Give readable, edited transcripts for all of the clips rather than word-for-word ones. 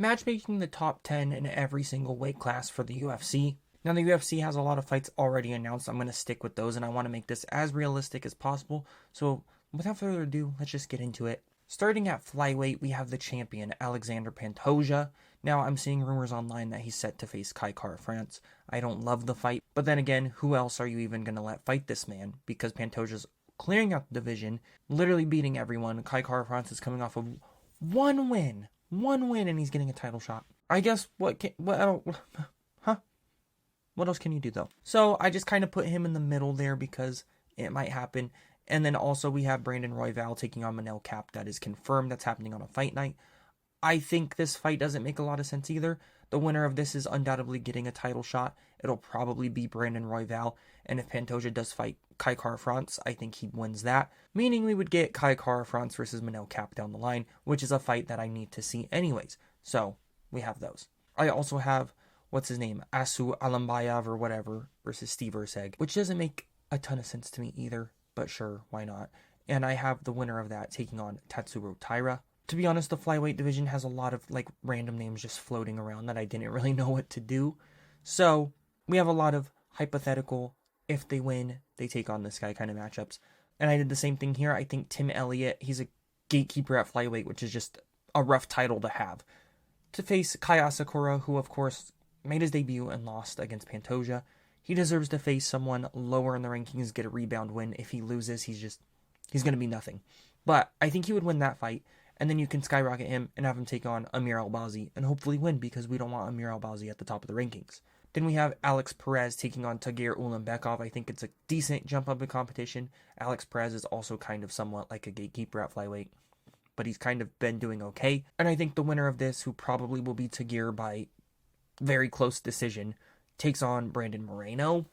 matchmaking the top 10 in every single weight class for the UFC. Now, the UFC has a lot of fights already announced. I'm going to stick with those, and I want to make this as realistic as possible. So, without further ado, let's just get into it. Starting at flyweight, we have the champion, Alexander Pantoja. Now, I'm seeing rumors online that he's set to face Kai Kara-France. I don't love the fight, but then again, who else are you even going to let fight this man? Because Pantoja's clearing out the division, literally beating everyone. Kai Kara-France is coming off of one win, and he's getting a title shot. I guess, what else can you do, though? So, I just kind of put him in the middle there because it might happen. And then also we have Brandon Royval taking on Manel Kape. That is confirmed. That's happening on a fight night. I think this fight doesn't make a lot of sense either. The winner of this is undoubtedly getting a title shot. It'll probably be Brandon Royval. And if Pantoja does fight Kai Kara-France, I think he wins that. Meaning we would get Kai Kara-France versus Manel Kape down the line, which is a fight that I need to see anyways. So, we have those. I also have, Asu Alambayev or whatever versus Steve Erceg, which doesn't make a ton of sense to me either. But sure, why not? And I have the winner of that taking on Tatsuro Taira. To be honest, the flyweight division has a lot of random names just floating around that I didn't really know what to do. So we have a lot of hypothetical, if they win, they take on this guy kind of matchups. And I did the same thing here. I think Tim Elliott, he's a gatekeeper at flyweight, which is just a rough title to have. To face Kai Asakura, who of course made his debut and lost against Pantoja. He deserves to face someone lower in the rankings, get a rebound win. If he loses, he's going to be nothing. But I think he would win that fight, and then you can skyrocket him and have him take on Amir Albazi and hopefully win, because we don't want Amir Albazi at the top of the rankings. Then we have Alex Perez taking on Tagir Ulanbekov. I think it's a decent jump up in competition. Alex Perez is also kind of somewhat like a gatekeeper at flyweight, but he's kind of been doing okay. And I think the winner of this, who probably will be Tagir by very close decision, takes on Brandon Moreno.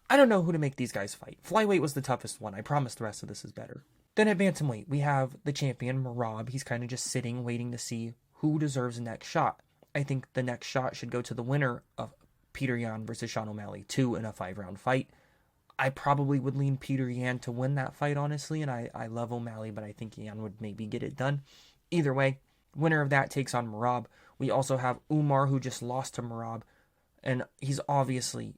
I don't know who to make these guys fight. Flyweight was the toughest one. I promise the rest of this is better. Then at bantamweight, we have the champion, Merab. He's kind of just sitting, waiting to see who deserves the next shot. I think the next shot should go to the winner of Peter Yan versus Sean O'Malley 2 in a 5-round fight. I probably would lean Peter Yan to win that fight, honestly, and I love O'Malley, but I think Yan would maybe get it done. Either way, winner of that takes on Merab. We also have Umar, who just lost to Merab, and he's obviously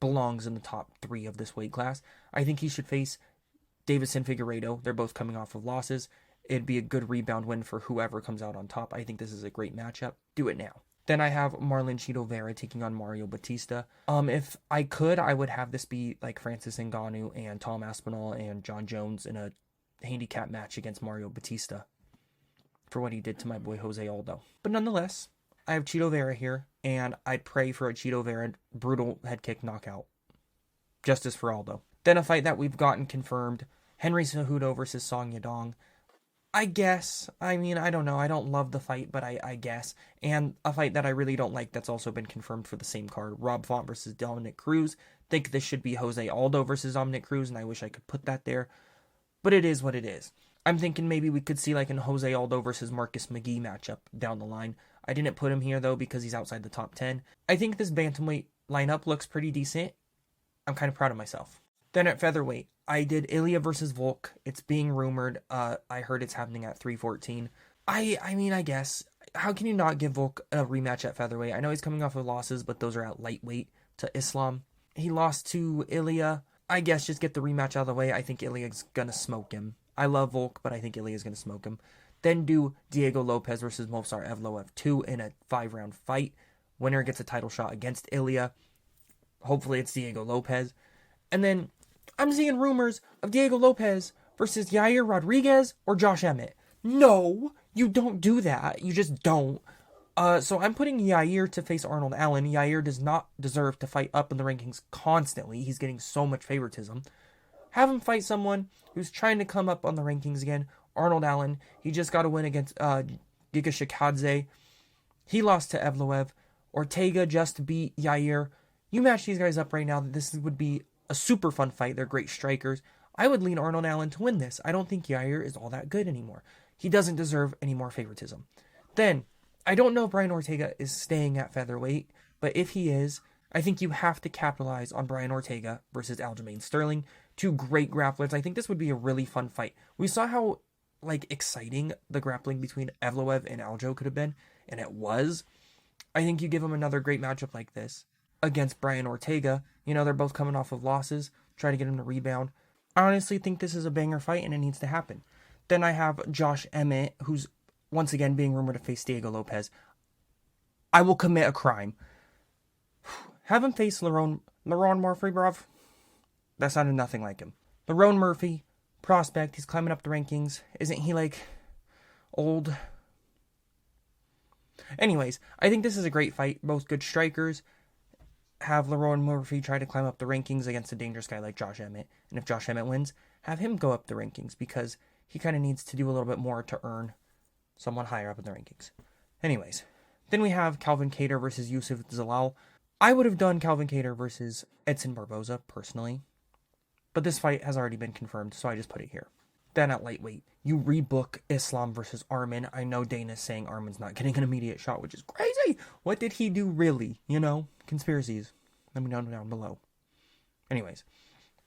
belongs in the top 3 of this weight class. I think he should face Davison Figueiredo. They're both coming off of losses. It'd be a good rebound win for whoever comes out on top. I think this is a great matchup. Do it now. Then I have Marlon Chito Vera taking on Mario Batista. If I could, I would have this be like Francis Ngannou and Tom Aspinall and John Jones in a handicap match against Mario Batista for what he did to my boy Jose Aldo. But nonetheless, I have Chito Vera here, and I'd pray for a Chito Vera brutal head kick knockout. Justice for Aldo. Then a fight that we've gotten confirmed, Henry Cejudo versus Song Yadong. I guess. I mean, I don't know. I don't love the fight, but I guess. And a fight that I really don't like that's also been confirmed for the same card, Rob Font versus Dominic Cruz. Think this should be Jose Aldo versus Dominic Cruz, and I wish I could put that there. But it is what it is. I'm thinking maybe we could see like an Jose Aldo versus Marcus McGee matchup down the line. I didn't put him here, though, because he's outside the top 10. I think this bantamweight lineup looks pretty decent. I'm kind of proud of myself. Then at featherweight, I did Ilya versus Volk. It's being rumored. I heard it's happening at 314. I mean, I guess. How can you not give Volk a rematch at featherweight? I know he's coming off of losses, but those are at lightweight to Islam. He lost to Ilya. I guess just get the rematch out of the way. I think Ilya's going to smoke him. I love Volk, but I think Ilya's going to smoke him. Then do Diego Lopez versus Movsar Evloev 2 in a 5-round fight. Winner gets a title shot against Ilya. Hopefully it's Diego Lopez. And then I'm seeing rumors of Diego Lopez versus Yair Rodriguez or Josh Emmett. No, you don't do that. You just don't. So I'm putting Yair to face Arnold Allen. Yair does not deserve to fight up in the rankings constantly. He's getting so much favoritism. Have him fight someone who's trying to come up on the rankings again. Arnold Allen. He just got a win against Giga Shikadze. He lost to Evloev. Ortega just beat Yair. You match these guys up right now. This would be a super fun fight. They're great strikers. I would lean Arnold Allen to win this. I don't think Yair is all that good anymore. He doesn't deserve any more favoritism. Then, I don't know if Brian Ortega is staying at featherweight, but if he is, I think you have to capitalize on Brian Ortega versus Aljamain Sterling. Two great grapplers. I think this would be a really fun fight. We saw how like exciting the grappling between Evloev and Aljo could have been, and it was. I think you give him another great matchup like this against Brian Ortega. You know, they're both coming off of losses. Try to get him to rebound. I honestly think this is a banger fight and it needs to happen. Then I have Josh Emmett, who's once again being rumored to face Diego Lopez. I will commit a crime. Have him face Lerone Murphy, bruv. That sounded nothing like him. Lerone Murphy, prospect, he's climbing up the rankings. Isn't he like old? Anyways, I think this is a great fight. Both good strikers. Have Lerone Murphy try to climb up the rankings against a dangerous guy like Josh Emmett. And if Josh Emmett wins, have him go up the rankings because he kind of needs to do a little bit more to earn someone higher up in the rankings. Anyways, then we have Calvin Kattar versus Yusuf Zalal. I would have done Calvin Kattar versus Edson Barboza, personally. But this fight has already been confirmed, so I just put it here. Then at lightweight, you rebook Islam versus Arman. I know Dana's saying Arman's not getting an immediate shot, which is crazy. What did he do really? You know, conspiracies. Let me know down below. Anyways,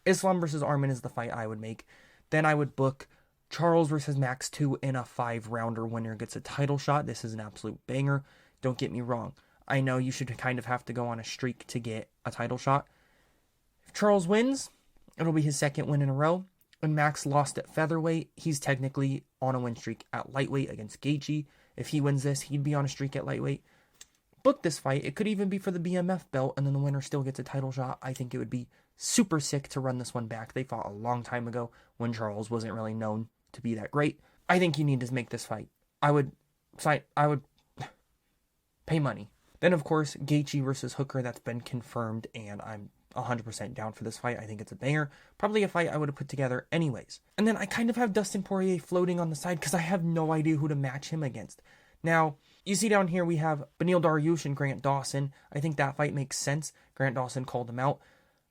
Islam versus Arman is the fight I would make. Then I would book Charles versus Max 2 in a 5-rounder. Winner gets a title shot. This is an absolute banger. Don't get me wrong. I know you should kind of have to go on a streak to get a title shot. If Charles wins, it'll be his second win in a row. When Max lost at featherweight, he's technically on a win streak at lightweight against Gaethje. If he wins this, he'd be on a streak at lightweight. Book this fight. It could even be for the BMF belt, and then the winner still gets a title shot. I think it would be super sick to run this one back. They fought a long time ago when Charles wasn't really known to be that great. I think you need to make this fight. I would pay money. Then, of course, Gaethje versus Hooker. That's been confirmed, and I'm 100% down for this fight. I think it's a banger. Probably a fight I would have put together anyways. And then I kind of have Dustin Poirier floating on the side because I have no idea who to match him against. Now, you see down here we have Beneil Dariush and Grant Dawson. I think that fight makes sense. Grant Dawson called him out.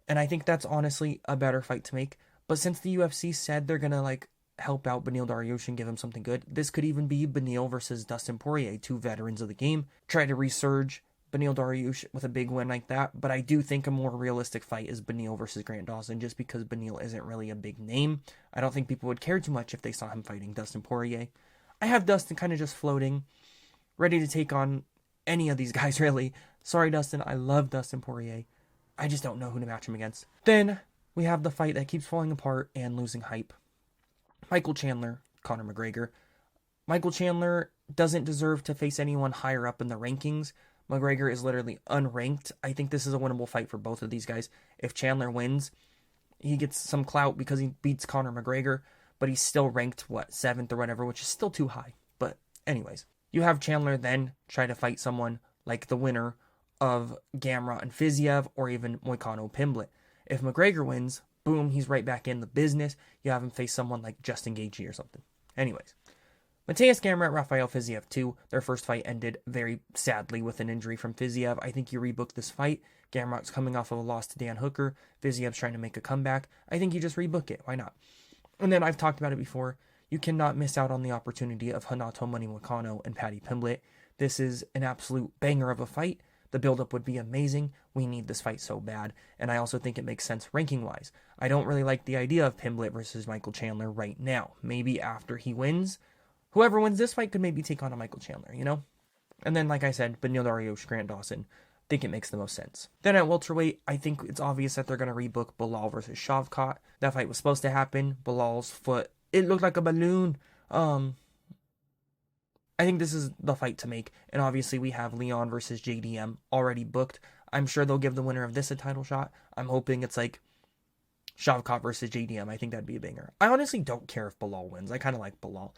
And I think that's honestly a better fight to make. But since the UFC said they're going to help out Beneil Dariush and give him something good, this could even be Beneil versus Dustin Poirier, two veterans of the game. Try to resurge Beneil Dariush with a big win like that, but I do think a more realistic fight is Beneil versus Grant Dawson, just because Beneil isn't really a big name. I don't think people would care too much if they saw him fighting Dustin Poirier. I have Dustin kind of just floating, ready to take on any of these guys, really. Sorry, Dustin, I love Dustin Poirier. I just don't know who to match him against. Then we have the fight that keeps falling apart and losing hype. Michael Chandler, Conor McGregor. Michael Chandler doesn't deserve to face anyone higher up in the rankings. McGregor is literally unranked. I think this is a winnable fight for both of these guys. If Chandler wins, he gets some clout because he beats Conor McGregor, but he's still ranked, 7th or whatever, which is still too high. But anyways, you have Chandler then try to fight someone like the winner of Gamrot and Fiziev or even Moicano Pimblett. If McGregor wins, boom, he's right back in the business. You have him face someone like Justin Gaethje or something. Anyways, Mateus Gamrot, Rafael Fiziev 2. Their first fight ended very sadly with an injury from Fiziev. I think you rebook this fight. Gamrot's coming off of a loss to Dan Hooker. Fiziev's trying to make a comeback. I think you just rebook it. Why not? And then I've talked about it before. You cannot miss out on the opportunity of Renato Moicano and Paddy Pimblett. This is an absolute banger of a fight. The buildup would be amazing. We need this fight so bad. And I also think it makes sense ranking-wise. I don't really like the idea of Pimblett versus Michael Chandler right now. Maybe after he wins. Whoever wins this fight could maybe take on a Michael Chandler, you know? And then, like I said, Beneil Dariush, Grant Dawson. I think it makes the most sense. Then at welterweight, I think it's obvious that they're going to rebook Bilal versus Shavkat. That fight was supposed to happen. Bilal's foot, it looked like a balloon. I think this is the fight to make. And obviously we have Leon versus JDM already booked. I'm sure they'll give the winner of this a title shot. I'm hoping it's like Shavkat versus JDM. I think that'd be a banger. I honestly don't care if Bilal wins. I kind of like Bilal.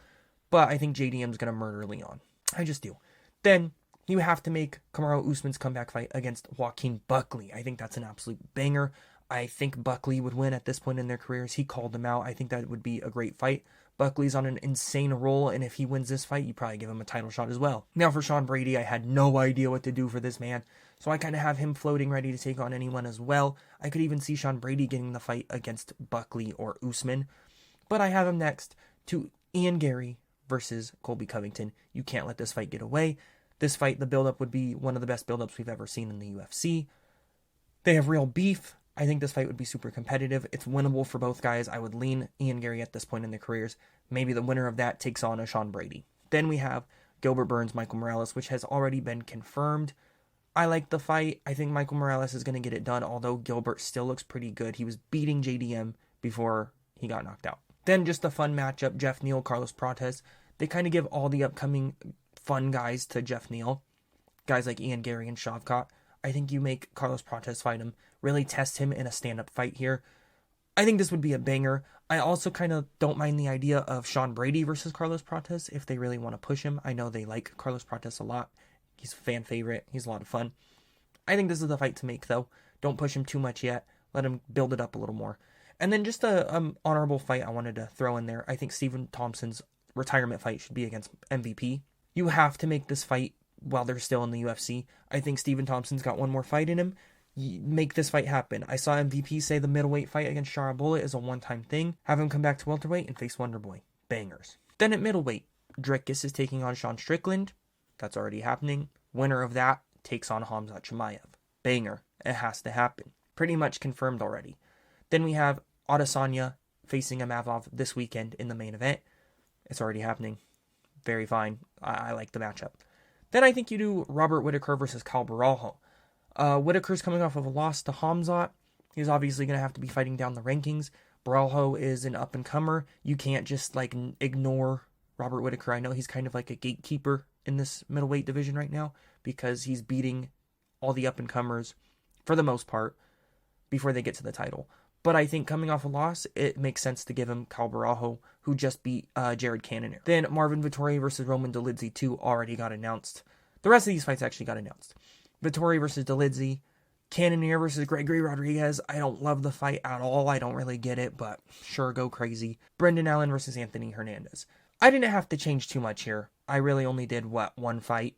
But I think JDM's going to murder Leon. I just do. Then you have to make Kamaru Usman's comeback fight against Joaquin Buckley. I think that's an absolute banger. I think Buckley would win at this point in their careers. He called them out. I think that would be a great fight. Buckley's on an insane roll, and if he wins this fight, you probably give him a title shot as well. Now for Sean Brady, I had no idea what to do for this man, so I kind of have him floating ready to take on anyone as well. I could even see Sean Brady getting the fight against Buckley or Usman, but I have him next to Ian Gary versus Colby Covington. You can't let this fight get away. This fight, the buildup would be one of the best buildups we've ever seen in the UFC. They have real beef. I think this fight would be super competitive. It's winnable for both guys. I would lean Ian Gary at this point in their careers. Maybe the winner of that takes on a Sean Brady. Then we have Gilbert Burns, Michael Morales, which has already been confirmed. I like the fight. I think Michael Morales is going to get it done, although Gilbert still looks pretty good. He was beating JDM before he got knocked out. Then just a fun matchup, Jeff Neal, Carlos Prates. They kind of give all the upcoming fun guys to Jeff Neal. Guys like Ian Gary and Shavkat. I think you make Carlos Prates fight him, really test him in a stand-up fight here. I think this would be a banger. I also kind of don't mind the idea of Sean Brady versus Carlos Prates if they really want to push him. I know they like Carlos Prates a lot. He's a fan favorite. He's a lot of fun. I think this is the fight to make, though. Don't push him too much yet. Let him build it up a little more. And then just a honorable fight I wanted to throw in there. I think Stephen Thompson's retirement fight should be against MVP. You have to make this fight while they're still in the UFC. I think Stephen Thompson's got one more fight in him. Make this fight happen. I saw MVP say the middleweight fight against Shara Bullet is a one-time thing. Have him come back to welterweight and face Wonderboy. Bangers. Then at middleweight, Dricus is taking on Sean Strickland. That's already happening. Winner of that takes on Khamzat Chimaev. Banger. It has to happen. Pretty much confirmed already. Then we have Adesanya facing Imavov this weekend in the main event. It's already happening. Very fine. I like the matchup. Then I think you do Robert Whittaker versus Cal Barajo. Whittaker's coming off of a loss to Khamzat. He's obviously going to have to be fighting down the rankings. Barajo is an up-and-comer. You can't just, ignore Robert Whittaker. I know he's kind of like a gatekeeper in this middleweight division right now because he's beating all the up-and-comers, for the most part, before they get to the title. But I think coming off a loss, it makes sense to give him Cal Barajo, who just beat Jared Cannonier. Then Marvin Vettori versus Roman Dolidze 2 already got announced. The rest of these fights actually got announced. Vettori versus Dolidze, Cannonier versus Gregory Rodriguez. I don't love the fight at all. I don't really get it, but sure, go crazy. Brendan Allen versus Anthony Hernandez. I didn't have to change too much here. I really only did, one fight?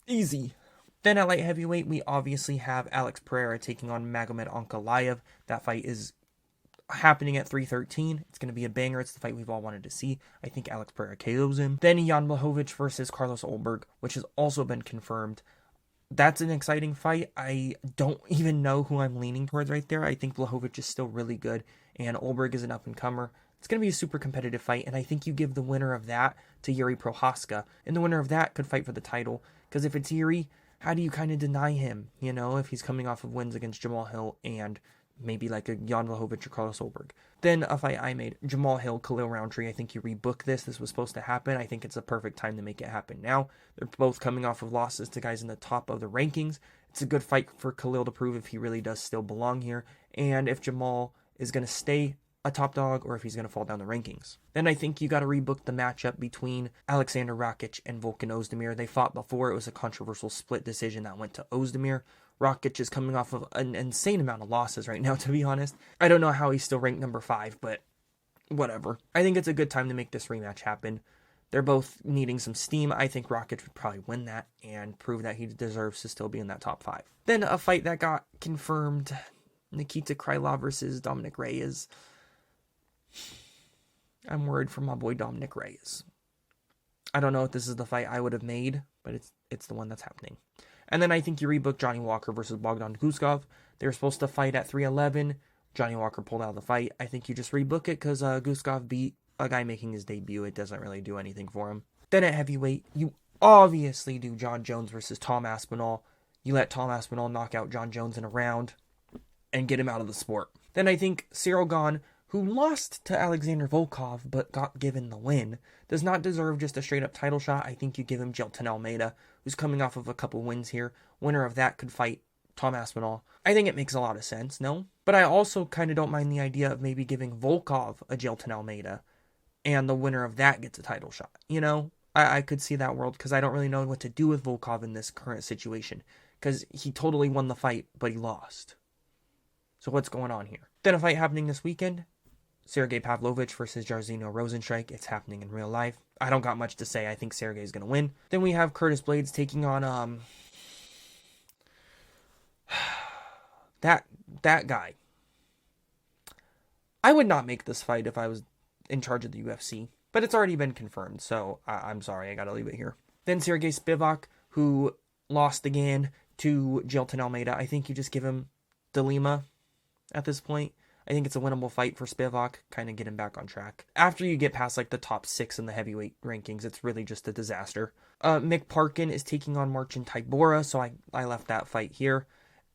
Easy. Then at light heavyweight, we obviously have Alex Pereira taking on Magomed Ankalaev. That fight is happening at 3:13. It's going to be a banger. It's the fight we've all wanted to see. I think Alex Pereira KOs him. Then Jan Blachowicz versus Carlos Ulberg, which has also been confirmed. That's an exciting fight. I don't even know who I'm leaning towards right there. I think Blachowicz is still really good, and Ulberg is an up-and-comer. It's going to be a super competitive fight, and I think you give the winner of that to Yuri Prohaska, and the winner of that could fight for the title, because if it's Yuri, how do you kind of deny him, if he's coming off of wins against Jamal Hill and maybe like a Jan Blachowicz or Carlos Ulberg. Then a fight I made, Jamal Hill, Khalil Roundtree. I think you rebook this. This was supposed to happen. I think it's a perfect time to make it happen now. They're both coming off of losses to guys in the top of the rankings. It's a good fight for Khalil to prove if he really does still belong here, and if Jamal is going to stay a top dog or if he's going to fall down the rankings. Then I think you got to rebook the matchup between Alexander Rakic and Volkan Ozdemir. They fought before. It was a controversial split decision that went to Ozdemir. Rakic is coming off of an insane amount of losses right now, to be honest. I don't know how he's still ranked number 5, but whatever. I think it's a good time to make this rematch happen. They're both needing some steam. I think Rakic would probably win that and prove that he deserves to still be in that top 5. Then a fight that got confirmed, Nikita Krylov versus Dominic Reyes. I'm worried for my boy Dominic Reyes. I don't know if this is the fight I would have made, but it's the one that's happening. And then I think you rebook Johnny Walker versus Bogdan Guskov. They were supposed to fight at 3:11. Johnny Walker pulled out of the fight. I think you just rebook it because Guskov beat a guy making his debut. It doesn't really do anything for him. Then at heavyweight, you obviously do John Jones versus Tom Aspinall. You let Tom Aspinall knock out John Jones in a round and get him out of the sport. Then I think Cyril Gahn, who lost to Alexander Volkov but got given the win, does not deserve just a straight-up title shot. I think you give him Jelton Almeida, who's coming off of a couple wins here. Winner of that could fight Tom Aspinall. I think it makes a lot of sense, no? But I also kind of don't mind the idea of maybe giving Volkov a Jelton Almeida, and the winner of that gets a title shot. I could see that world, because I don't really know what to do with Volkov in this current situation, because he totally won the fight, but he lost. So what's going on here? Then a fight happening this weekend, Sergey Pavlovich versus Jairzinho Rozenstruik. It's happening in real life. I don't got much to say. I think Sergey's going to win. Then we have Curtis Blades taking on that guy. I would not make this fight if I was in charge of the UFC, but it's already been confirmed, so I'm sorry. I got to leave it here. Then Sergey Spivak, who lost again, to Jailton Almeida. I think you just give him De Lima at this point. I think it's a winnable fight for Spivak, kind of get him back on track. After you get past like the top 6 in the heavyweight rankings, it's really just a disaster. Mick Parkin is taking on Marcin Tybura, so I left that fight here.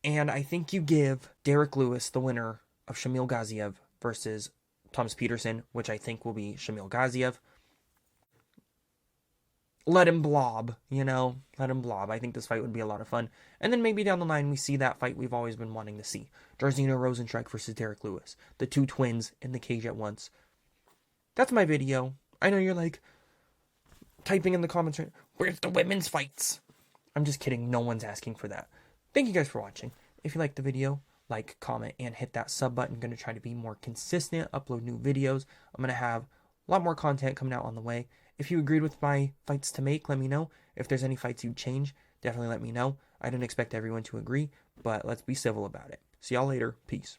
And I think you give Derek Lewis the winner of Shamil Gaziev versus Thomas Peterson, which I think will be Shamil Gaziev. Let him blob, let him blob. I think this fight would be a lot of fun. And then maybe down the line we see that fight we've always been wanting to see. Jairzinho Rozenstruik versus Derek Lewis. The two twins in the cage at once. That's my video. I know you're like typing in the comments, right? Where's the women's fights? I'm just kidding. No one's asking for that. Thank you guys for watching. If you liked the video, like, comment, and hit that sub button. I'm going to try to be more consistent, upload new videos. I'm going to have a lot more content coming out on the way. If you agreed with my fights to make, let me know. If there's any fights you'd change, definitely let me know. I didn't expect everyone to agree, but let's be civil about it. See y'all later. Peace.